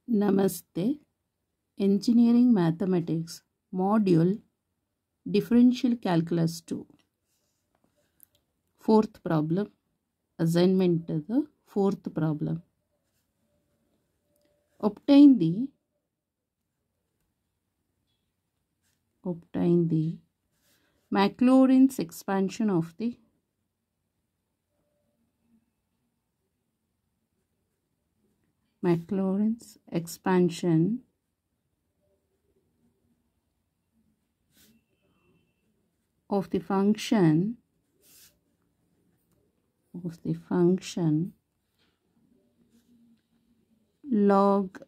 Namaste. Engineering Mathematics Module Differential Calculus 2. Fourth problem. Assignment to the fourth problem. Obtain the Maclaurin's expansion of the Maclaurin's expansion of the function log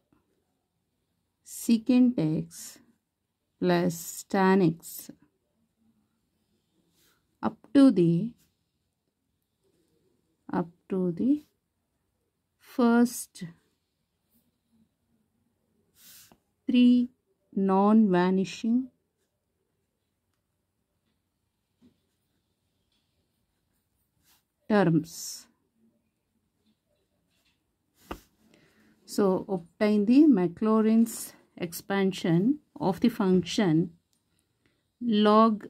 secant x plus tan x up to the first three non-vanishing terms. So obtain the Maclaurin's expansion of the function log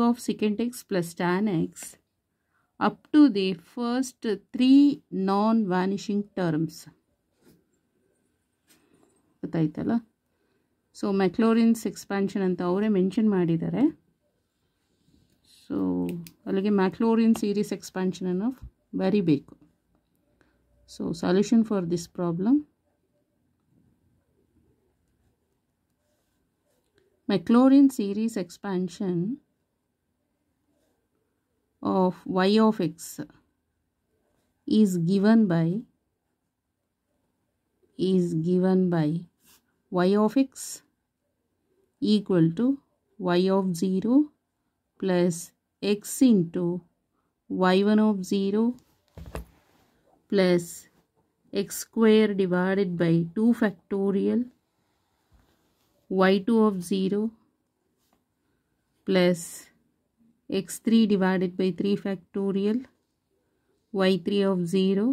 of secant x plus tan x up to the first three non-vanishing terms. ಗೊತ್ತಾಯ್ತಲ್ಲ. So ಮ್ಯಾಕ್ಲೋರಿನ್ಸ್ expansion ಅಂತ ಅವರೇ mention ಮಾಡಿದ್ದಾರೆ. So ಅಲ್ಲಿಗೆ ಮ್ಯಾಕ್ಲೋರಿನ್ series ಎಕ್ಸ್ಪಾನ್ಷನನ್ನು ಬರಿಬೇಕು. So solution for this problem, Maclaurin series expansion of y of x is given by y of x equal to y of 0 plus x into y1 of 0 plus x square divided by 2 factorial y2 of 0 plus x3 divided by 3 factorial y3 of 0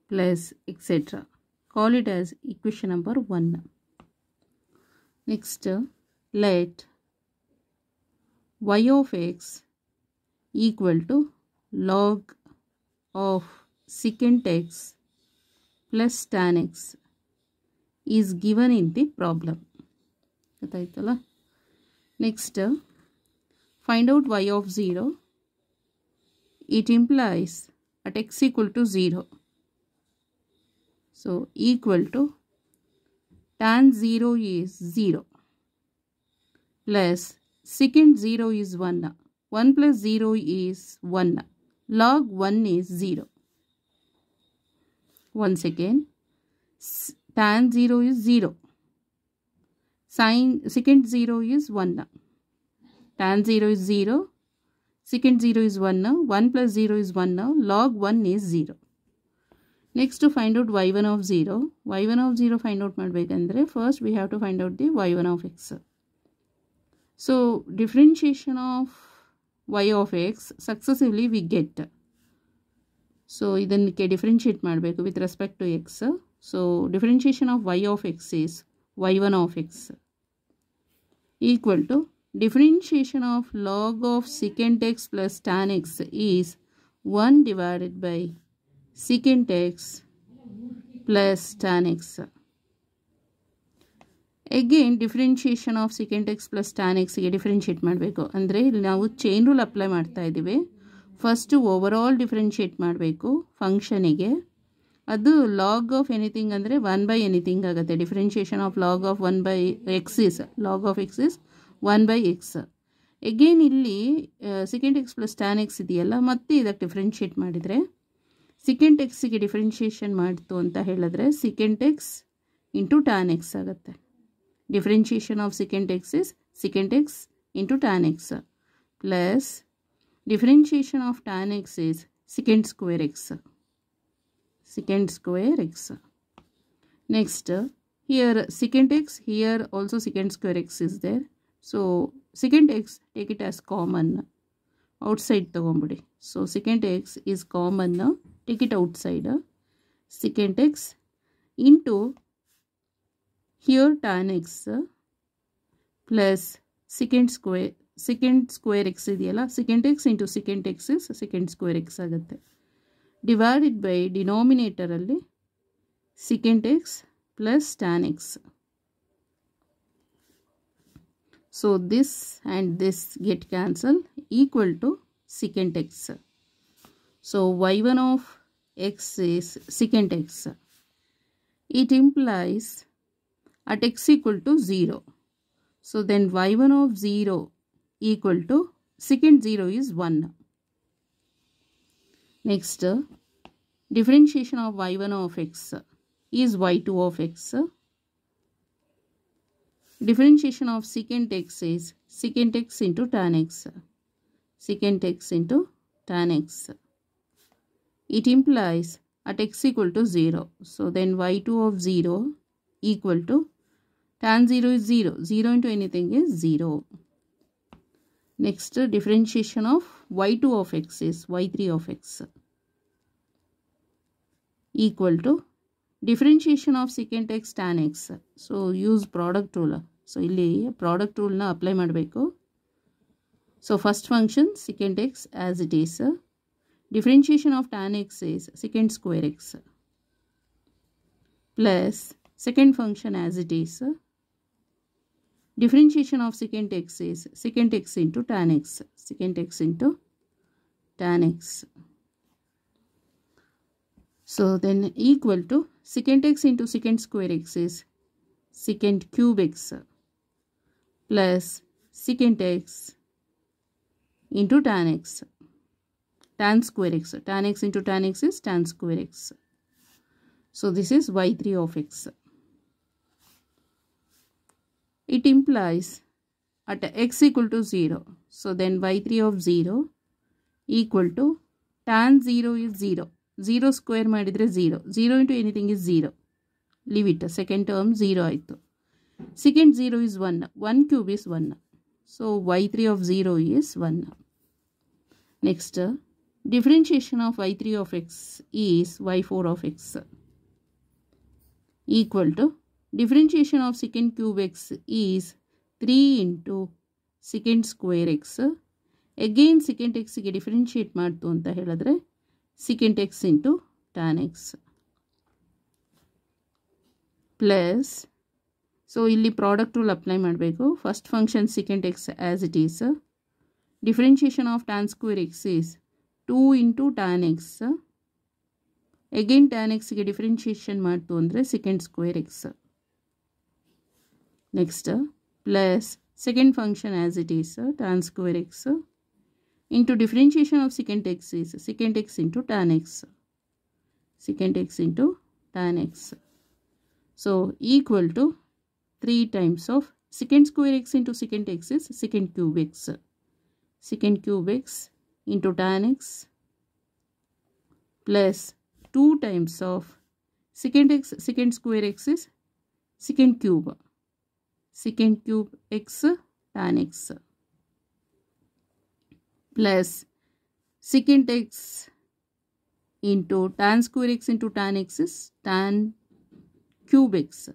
plus etc. Call it as equation number 1. Next, let y of x equal to log of secant x plus tan x is given in the problem. Next, find out y of 0. It implies at x equal to 0. So equal to tan 0 is 0 plus secant 0 is 1. 1 plus 0 is 1. Log 1 is 0. Once again, tan 0 is 0. Secant 0 is 1. Tan 0 is 0. Secant 0 is 1. 1 plus 0 is 1. Log 1 is 0. Next, to find out y1 of 0. y1 of 0 find out madbekandre first we have to find out the y1 of x. So differentiation of y of x successively we get. So idanike differentiate madbeku with respect to x. So differentiation of y of x is y1 of x equal to differentiation of log of secant x plus tan x is 1 divided by secant x plus tan x. Again differentiation of secant x plus tan x ಗೆ differentiate ಮಾಡಬೇಕು. ಅಂದರೆ ಇಲ್ಲಿ ನಾವು chain rule apply ಮಾಡ್ತಾ ಇದ್ದೀವಿ. First over all differentiate ಮಾಡಬೇಕು ಫಂಕ್ಷನಿಗೆ. ಅದು ಲಾಗ್ ಆಫ್ ಎನಿಥಿಂಗ್ ಅಂದರೆ 1 ಬೈ ಎನಿಥಿಂಗ್ ಆಗುತ್ತೆ. Differentiation of log of 1 by x is 1 by x. Again ಇಲ್ಲಿ second x plus tan x ಇದೆಯಲ್ಲ, ಮತ್ತೆ ಇದಕ್ಕೆ ಡಿಫರೆನ್ಷಿಯೇಟ್ ಮಾಡಿದರೆ ಸೆಕೆಂಡ್ ಎಕ್ಸಿಗೆ ಡಿಫರೆನ್ಷಿಯೇಷನ್ ಮಾಡ್ತು ಅಂತ ಹೇಳಿದ್ರೆ second x into tan x ಆಗುತ್ತೆ. Differentiation of second x is second x into tan x plus differentiation of tan x is second square x. Next, here secant x, here also secant square x is there. So secant x, take it as common outside ತಗೊಂಬಿಡಿ. So secant x is common, take it outside. Secant x into here tan x plus secant square x ಇದೆಯಲ್ಲ, secant x into secant x is secant square x ಆಗುತ್ತೆ. Divided by denominator ಅಲ್ಲಿ secant x plus tan x. So this and this get cancelled, equal to secant x. So y1 of x is secant x. It implies at x equal to 0. So then y1 of 0 equal to secant 0 is 1. Next, differentiation of y1 of x is y2 of x. Differentiation of secant x is secant x into tan x. Secant x into tan x. It implies at x equal to 0. So then y2 of 0 equal to tan 0 is 0. 0 into anything is 0. Next, differentiation of y2 of x is y3 of x equal to differentiation of secant x tan x. So use product rule. So ಇಲ್ಲಿ product rule ನ apply ಮಾಡಬೇಕು. So first function secant x as it is. Differentiation of tan x is secant square x plus second function as it is. Differentiation of secant x is secant x into tan x. Secant x into tan x. So then equal to secant x into secant square x is secant cube x plus secant x into tan x. Tan square x. Tan x into tan x is tan square x. So this is y3 of x. It implies at x equal to 0. So then y3 of 0 equal to tan 0 is 0. 0 square ಮಾಡಿದ್ರೆ 0. 0 into anything is 0. Leave it. Second term 0 ಆಯಿತು. Secant 0 is 1. 1 cube is 1. So y3 of 0 is 1. Next, differentiation of y3 of x is y4 of x equal to differentiation of secant cube x is 3 into secant square x. Again secant x ಗೆ differentiate ಮಾಡ್ತು ಅಂತ ಹೇಳಿದ್ರೆ secant x into tan x plus, so ಇಲ್ಲಿ product rule apply ಮಾಡಬೇಕು. First function secant x as it is. Differentiation of tan square x is 2 into tan x. Again tan x ಗೆ differentiation ಮಾಡ್ತು ಅಂದರೆ secant square x. Next, plus second function as it is tan square x into differentiation of secant x is secant x into tan x. Secant x into tan x. So equal to 3 times of secant square x into secant x is secant cube x. Secant cube x into tan x plus 2 times of secant x secant square x is secant cube. Secant cube x tan x plus secant x into tan square x into tan x is tan cube x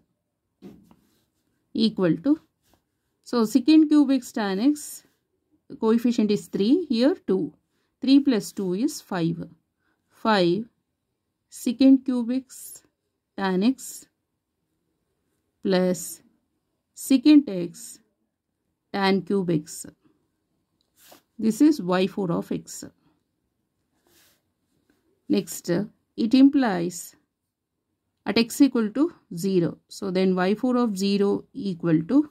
equal to, so secant cube x tan x coefficient is 3, here 2. 3 plus 2 is 5. 5 secant cube x tan x plus secant x tan cube x. This is y4 of x. Next, it implies at x equal to 0. So then y4 of 0 equal to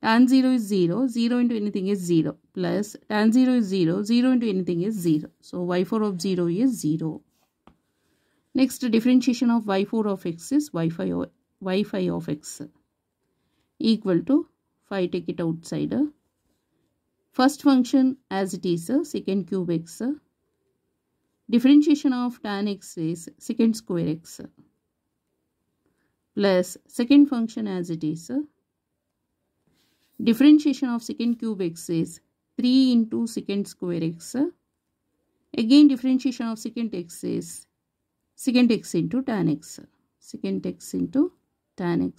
tan 0 is 0. 0 into anything is 0 plus tan 0 is 0. 0 into anything is 0. So y4 of 0 is 0. Next, differentiation of y4 of x is y5 of x equal to 5, take it outside. First function as it is secant cube x. Differentiation of tan x is secant square x plus second function as it is. Differentiation of secant cube x is 3 into secant square x. Again differentiation of secant x is secant x into tan x. secant x into tan x.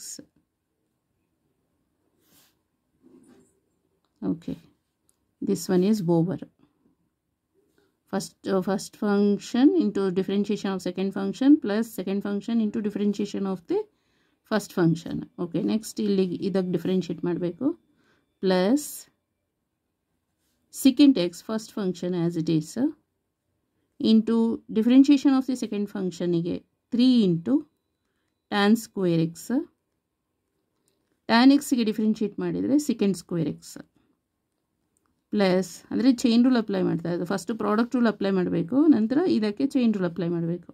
Okay, this one is over. First function into differentiation of second function plus second function into differentiation of the first function. Okay, next ಇಲ್ಲಿ ಇದಕ್ಕೆ differentiate ಮಾಡಬೇಕು. Plus secant x first function as it is into differentiation of the second function ಗೆ 3 into tan square x. tan x ಗೆ differentiate ಮಾಡಿದರೆ secant square x. Plus ಅಂದರೆ chain rule apply ಮಾಡ್ತಾ ಇದ್ದು first product rule apply ಮಾಡಬೇಕು, ನಂತರ ಇದಕ್ಕೆ chain rule apply ಮಾಡಬೇಕು.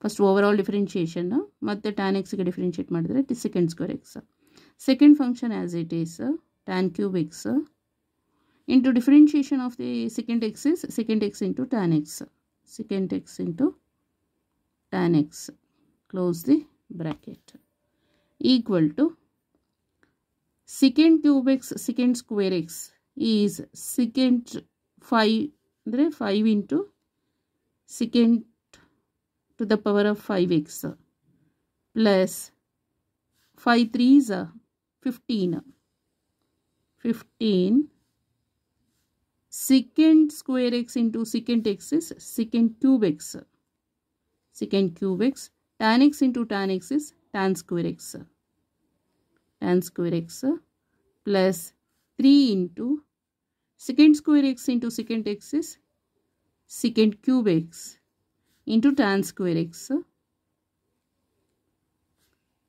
ಫಸ್ಟ್ ಓವರ್ ಆಲ್ ಡಿಫ್ರೆನ್ಷಿಯೇಷನ್ ಮತ್ತು ಟ್ಯಾನ್ ಎಕ್ಸ್ಗೆ ಡಿಫ್ರೆನ್ಷಿಯೇಟ್ ಮಾಡಿದರೆ secant square x. Second function as it is tan cube x into differentiation of the secant x is second x into tan x. Secant x into tan x close the bracket equal to secant cube x secant square x is secant 5 ಅಂದರೆ 5 into secant to the power of 5x plus 5 3s 15 secant square x into secant x is secant cube x. Secant cube x tan x into tan x is tan square x. Tan square x plus 3 into secant square x into secant x is secant cube x into tan square x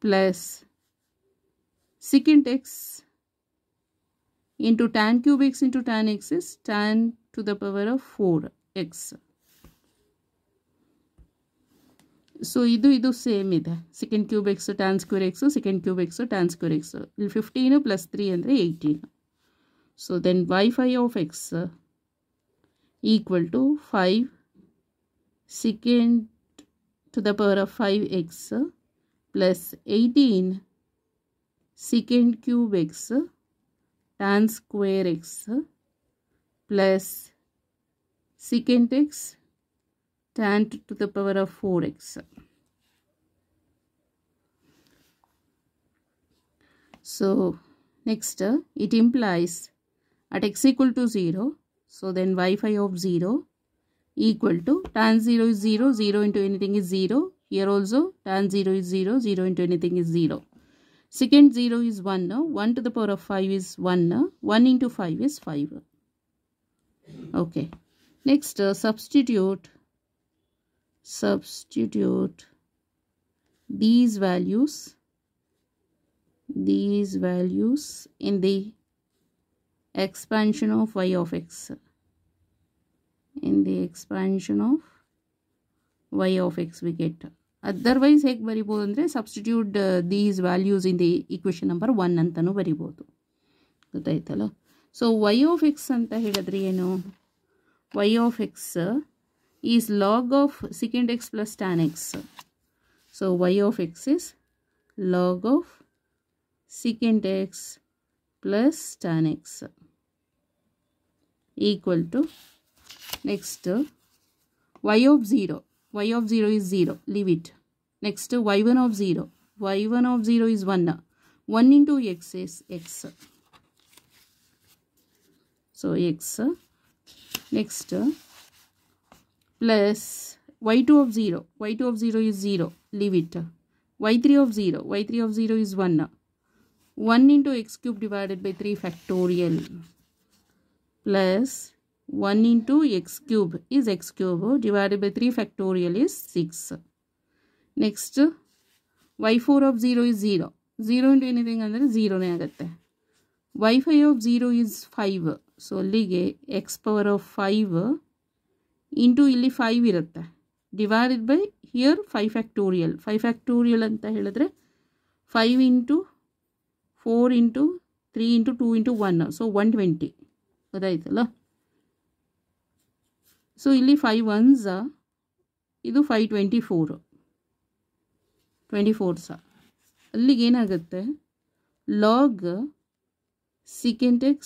plus secant x into tan cube x into tan x is tan to the power of 4x. So ಇದು same ಇದೆ. Secant cube x tan square x secant cube x tan square x ಇಲ್ಲಿ 15 plus 3 ಅಂದರೆ 18. So then y5 of x equal to 5 secant to the power of 5x plus 18 secant cube x tan square x plus secant x tan to the power of 4x. So next it implies at x equal to 0, so then y5 of 0 equal to tan 0 is 0, 0 into anything is 0. Here also tan 0 is 0, 0 into anything is 0. Secant 0 is 1, 1 to the power of 5 is 1, 1 into 5 is 5. Okay, next substitute these values in the expansion of y of x. In the expansion of y of x we get. Otherwise ಹೇಗೆ ಬರಿಬೋದು ಅಂದರೆ substitute these values in the equation number 1 ಅಂತಲೂ ಬರಿಬೋದು. ಗೊತ್ತಾಯ್ತಲ್ಲ. So y of x ಅಂತ ಹೇಳಿದ್ರೆ ಏನು? y of x is log of secant x plus tan x. So y of x is log of secant x plus tan x equal to next y of 0 is 0, leave it. Next y1 of 0 is 1, 1 into x is x. So x next plus y2 of 0 is 0, leave it. y3 of 0 is 1 into x cube divided by 3 factorial plus 1 into x cube is x cube divided by 3 factorial is 6. Next y4 of 0 is 0 into anything ಅಂದರೆ 0ನೇ ಆಗುತ್ತೆ. y5 of 0 is 5, so ಅಲ್ಲಿಗೆ x power of 5 into ಇಲ್ಲಿ 5 ಇರುತ್ತೆ divided by here 5 factorial ಅಂತ ಹೇಳಿದ್ರೆ 5 into 4 into 3 into 2 into 1, so 120. ಗೊತ್ತಾಯ್ತಲ್ಲ. So ಇಲ್ಲಿ 5 1s ಇದು 524 ಸಹ ಅಲ್ಲಿಗೆ ಏನಾಗುತ್ತೆ log secant x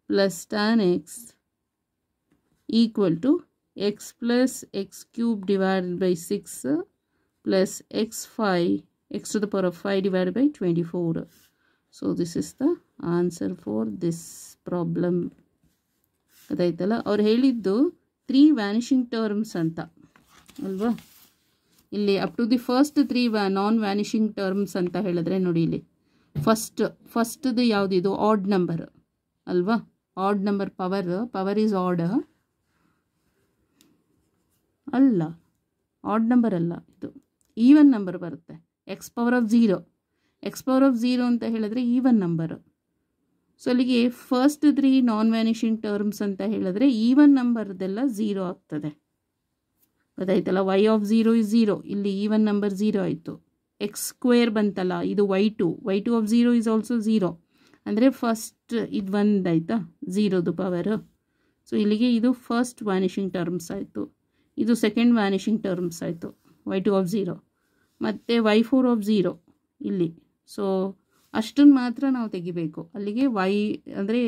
plus tan x equal to x plus x cube divided by 6 plus x to the power of 5 divided by 24. So this is the answer for this problem. ಗೊತ್ತಾಯ್ತಲ್ಲ. ಅವ್ರು ಹೇಳಿದ್ದು 3 ವ್ಯಾನಿಷಿಂಗ್ terms ಅಂತ ಅಲ್ವಾ. ಇಲ್ಲಿ up to the first 3 non vanishing terms ಅಂತ ಹೇಳಿದ್ರೆ ನೋಡಿ, ಇಲ್ಲಿ ಫಸ್ಟ್ದು ಯಾವುದಿದು ಆಡ್ ನಂಬರ್ ಅಲ್ವಾ. Odd number power is odd ಅಲ್ಲ, ಆಡ್ ನಂಬರ್ ಅಲ್ಲ, ಇದು ಈವನ್ ನಂಬರ್ ಬರುತ್ತೆ. ಎಕ್ಸ್ ಪವರ್ ಆಫ್ ಝೀರೋ ಅಂತ ಹೇಳಿದ್ರೆ ಈವನ್ ನಂಬರು. ಸೊ ಅಲ್ಲಿಗೆ ಫಸ್ಟ್ 3 ನಾನ್ ವ್ಯಾನಿಷಿಂಗ್ ಟರ್ಮ್ಸ್ ಅಂತ ಹೇಳಿದ್ರೆ ಈವನ್ ನಂಬರ್ದೆಲ್ಲ 0 ಆಗ್ತದೆ. ಗೊತ್ತಾಯ್ತಲ್ಲ. ವೈ ಆಫ್ 0 ಇಸ್ 0, ಇಲ್ಲಿ ಈವನ್ ನಂಬರ್ 0 ಆಯಿತು. ಎಕ್ಸ್ ಸ್ಕ್ವೇರ್ ಬಂತಲ್ಲ, ಇದು y two of 0 is also 0, ಅಂದರೆ ಫಸ್ಟ್ ಇದು ಒಂದಾಯ್ತಾ 0ದು ಪವರು. ಸೊ ಇಲ್ಲಿಗೆ ಇದು ಫಸ್ಟ್ ವ್ಯಾನಿಷಿಂಗ್ ಟರ್ಮ್ಸ್ ಆಯಿತು, ಇದು ಸೆಕೆಂಡ್ ವ್ಯಾನಿಷಿಂಗ್ ಟರ್ಮ್ಸ್ ಆಯಿತು y2 ಆಫ್ 0, ಮತ್ತು y4 ಆಫ್ 0 ಇಲ್ಲಿ. ಸೊ ಅಷ್ಟನ್ನು ಮಾತ್ರ ನಾವು ತೆಗಿಬೇಕು. ಅಲ್ಲಿಗೆ y ಅಂದರೆ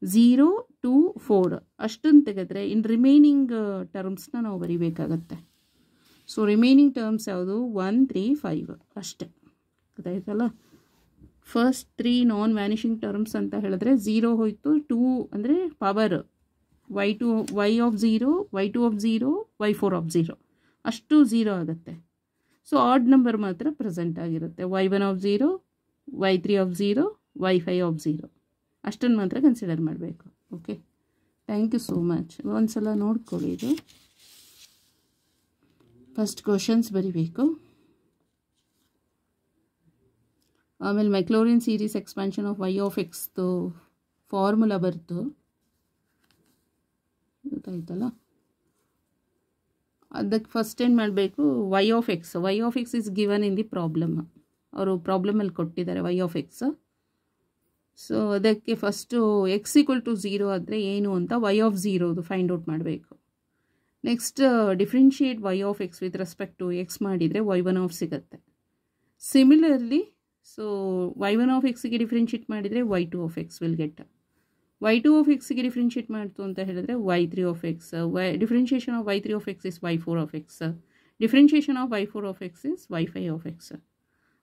0 to 4 ಅಷ್ಟನ್ನು ತೆಗೆದ್ರೆ ಇನ್ ರಿಮೈನಿಂಗ್ ಟರ್ಮ್ಸ್ನ ನಾವು ಬರಿಬೇಕಾಗತ್ತೆ. ಸೊ ರಿಮೈನಿಂಗ್ ಟರ್ಮ್ಸ್ ಯಾವುದು 1 3 5 ಅಷ್ಟೇ. ಗೊತ್ತಾಯ್ತಲ್ಲ. ಫಸ್ಟ್ 3 ನಾನ್ ವ್ಯಾನಿಷಿಂಗ್ ಟರ್ಮ್ಸ್ ಅಂತ ಹೇಳಿದ್ರೆ 0 ಹೋಯಿತು, 2 ಅಂದರೆ power y of 0, y2 of 0, y4 of 0 ಅಷ್ಟು 0 ಆಗುತ್ತೆ. ಸೊ ಆಡ್ ನಂಬರ್ ಮಾತ್ರ ಪ್ರೆಸೆಂಟ್ ಆಗಿರುತ್ತೆ. y1 of 0, y3 of 0, y5 of 0 ಅಷ್ಟನ್ನು ಮಾತ್ರ ಕನ್ಸಿಡರ್ ಮಾಡಬೇಕು. Okay, thank you so much. ಒಂದ್ಸಲ ನೋಡ್ಕೊಳ್ಳಿ. ಇದು ಫಸ್ಟ್ ಕ್ವಶನ್ಸ್ ಬರಿಬೇಕು, ಆಮೇಲೆ Maclaurin series expansion of y of ಎಕ್ಸ್ದು ಫಾರ್ಮುಲಾ ಬರ್ತು. ಗೊತ್ತಾಯ್ತಲ್ಲ. ಅದಕ್ಕೆ ಫಸ್ಟ್ ಏನು ಮಾಡಬೇಕು, y of x is given in the problem. ಅವರು ಪ್ರಾಬ್ಲಮಲ್ಲಿ ಕೊಟ್ಟಿದ್ದಾರೆ y ಆಫ್ ಎಕ್ಸ್. ಸೊ ಅದಕ್ಕೆ ಫಸ್ಟು x ಈಕ್ವಲ್ ಟು 0 ಆದರೆ ಏನು ಅಂತ y ಆಫ್ 0ದು ಫೈಂಡ್ ಔಟ್ ಮಾಡಬೇಕು. Next differentiate y of x with respect to x ಮಾಡಿದರೆ y1 ಆಫ್ ಸಿಗುತ್ತೆ. ಸಿಮಿಲರ್ಲಿ ಸೊ y1 ಆಫ್ ಎಕ್ಸ್ಗೆ ಡಿಫ್ರೆನ್ಷಿಯೇಟ್ ಮಾಡಿದರೆ y2 of x will get. y2 of ಎಕ್ಸ್ಗೆ ಡಿಫ್ರೆನ್ಷಿಯೇಟ್ ಮಾಡ್ತು ಅಂತ ಹೇಳಿದ್ರೆ y3 of x. Differentiation of y3 of x is y4 of x. Differentiation of y4 of x is y5 of x.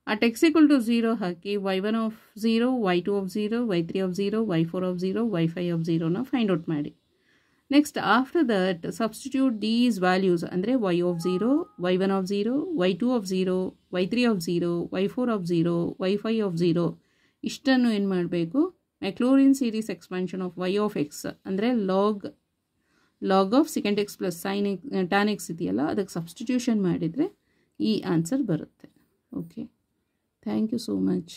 At x equal to 0 ಹಾಕಿ y1 of 0, y2 of 0, y3 of 0, y4 of 0, y5 of 0ನ find out ಮಾಡಿ. Next after that substitute these values ಅಂದರೆ y of 0, y1 of 0, y2 of 0, y3 of 0, y4 of 0, y5 of 0 ಇಷ್ಟನ್ನು ಏನು ಮಾಡಬೇಕು, Maclaurin series expansion of y of x ಅಂದರೆ log of second x plus tan x ಇದೆಯಲ್ಲ, ಅದಕ್ಕೆ substitution ಮಾಡಿದರೆ ಈ answer ಬರುತ್ತೆ. Okay, thank you so much.